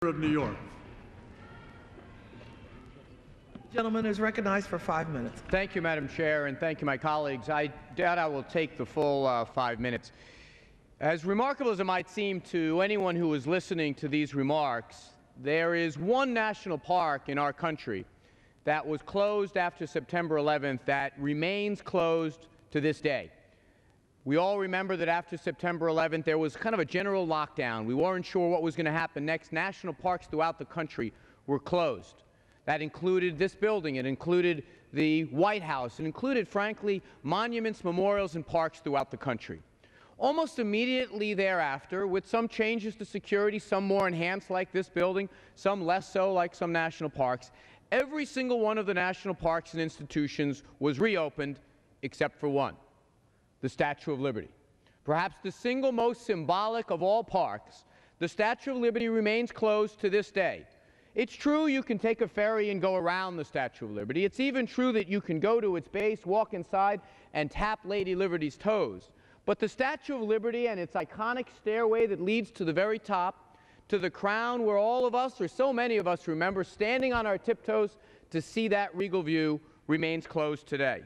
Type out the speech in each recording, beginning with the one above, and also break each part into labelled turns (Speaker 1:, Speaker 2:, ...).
Speaker 1: of New York.
Speaker 2: Gentleman is recognized for 5 minutes.
Speaker 3: Thank you, Madam Chair, and thank you, my colleagues. I doubt I will take the full 5 minutes. As remarkable as it might seem to anyone who is listening to these remarks, there is one national park in our country that was closed after September 11th that remains closed to this day. We all remember that after September 11th, there was kind of a general lockdown. We weren't sure what was going to happen next. National parks throughout the country were closed. That included this building. It included the White House. It included, frankly, monuments, memorials, and parks throughout the country. Almost immediately thereafter, with some changes to security, some more enhanced like this building, some less so like some national parks, every single one of the national parks and institutions was reopened except for one, the Statue of Liberty. Perhaps the single most symbolic of all parks, the Statue of Liberty remains closed to this day. It's true you can take a ferry and go around the Statue of Liberty. It's even true that you can go to its base, walk inside, and tap Lady Liberty's toes. But the Statue of Liberty and its iconic stairway that leads to the very top, to the crown where all of us, or so many of us, remember standing on our tiptoes to see that regal view, remains closed today.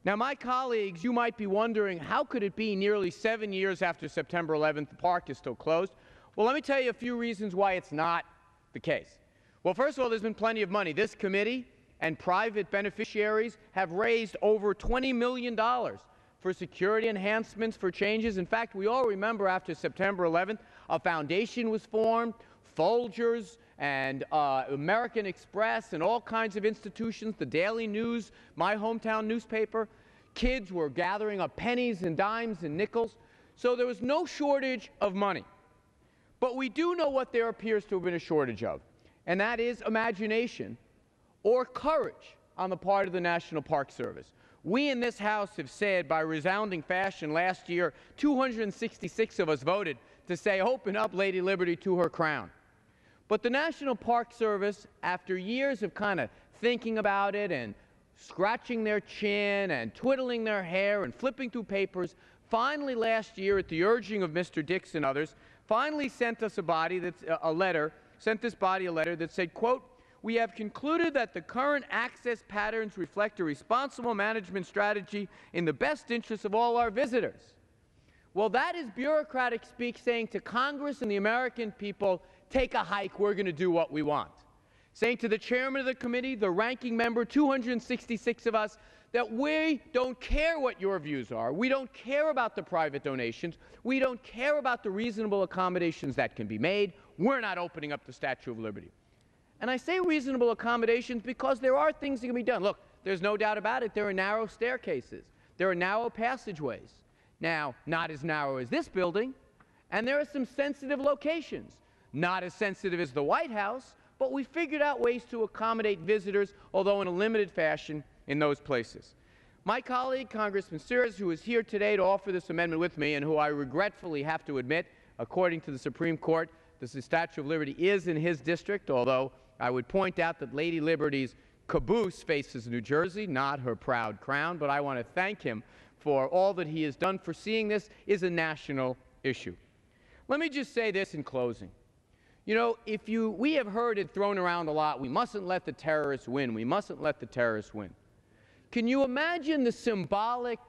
Speaker 3: Now, my colleagues, you might be wondering, how could it be nearly 7 years after September 11th the park is still closed? Well, let me tell you a few reasons why it's not the case. Well, first of all, there's been plenty of money. This committee and private beneficiaries have raised over $20 million for security enhancements, for changes. In fact, we all remember after September 11th, a foundation was formed, Folgers and American Express and all kinds of institutions, the Daily News, my hometown newspaper. Kids were gathering up pennies and dimes and nickels. So there was no shortage of money. But we do know what there appears to have been a shortage of, and that is imagination or courage on the part of the National Park Service. We in this House have said by resounding fashion last year, 266 of us voted to say, open up Lady Liberty to her crown. But the National Park Service, after years of kind of thinking about it and scratching their chin and twiddling their hair and flipping through papers, finally last year, at the urging of Mr. Dix and others, finally sent us a letter that said, quote, "We have concluded that the current access patterns reflect a responsible management strategy in the best interest of all our visitors." Well, that is bureaucratic speak saying to Congress and the American people, take a hike, we're going to do what we want. Saying to the chairman of the committee, the ranking member, 266 of us, that we don't care what your views are. We don't care about the private donations. We don't care about the reasonable accommodations that can be made. We're not opening up the Statue of Liberty. And I say reasonable accommodations because there are things that can be done. Look, there's no doubt about it. There are narrow staircases. There are narrow passageways. Now, not as narrow as this building. And there are some sensitive locations. Not as sensitive as the White House, but we figured out ways to accommodate visitors, although in a limited fashion, in those places. My colleague, Congressman Sears, who is here today to offer this amendment with me, and who I regretfully have to admit, according to the Supreme Court, the Statue of Liberty is in his district, although I would point out that Lady Liberty's caboose faces New Jersey, not her proud crown, but I want to thank him for all that he has done for seeing this is a national issue. Let me just say this in closing. You know, we have heard it thrown around a lot, we mustn't let the terrorists win, we mustn't let the terrorists win. Can you imagine the symbolic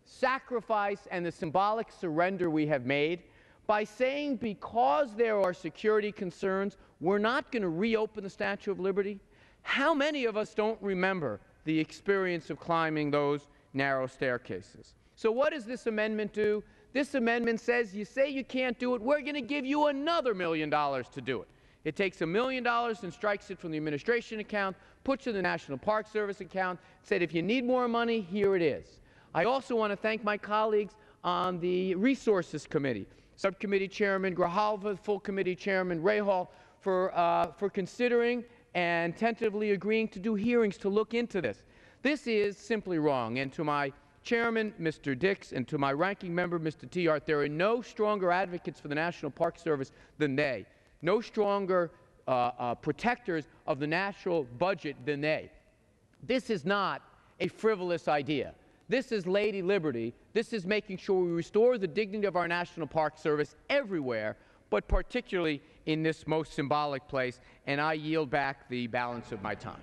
Speaker 3: sacrifice and the symbolic surrender we have made by saying because there are security concerns, we're not going to reopen the Statue of Liberty? How many of us don't remember the experience of climbing those narrow staircases? So what does this amendment do? This amendment says, you say you can't do it, we're going to give you another $1 million to do it. It takes $1 million and strikes it from the administration account, puts it in the National Park Service account, said if you need more money, here it is. I also want to thank my colleagues on the Resources Committee, Subcommittee Chairman Grijalva, Full Committee Chairman Rahal, for considering and tentatively agreeing to do hearings to look into this. This is simply wrong, and to my Chairman, Mr. Dix, and to my ranking member, Mr. Tiahrt, there are no stronger advocates for the National Park Service than they. No stronger protectors of the national budget than they. This is not a frivolous idea. This is Lady Liberty. This is making sure we restore the dignity of our National Park Service everywhere, but particularly in this most symbolic place, and I yield back the balance of my time.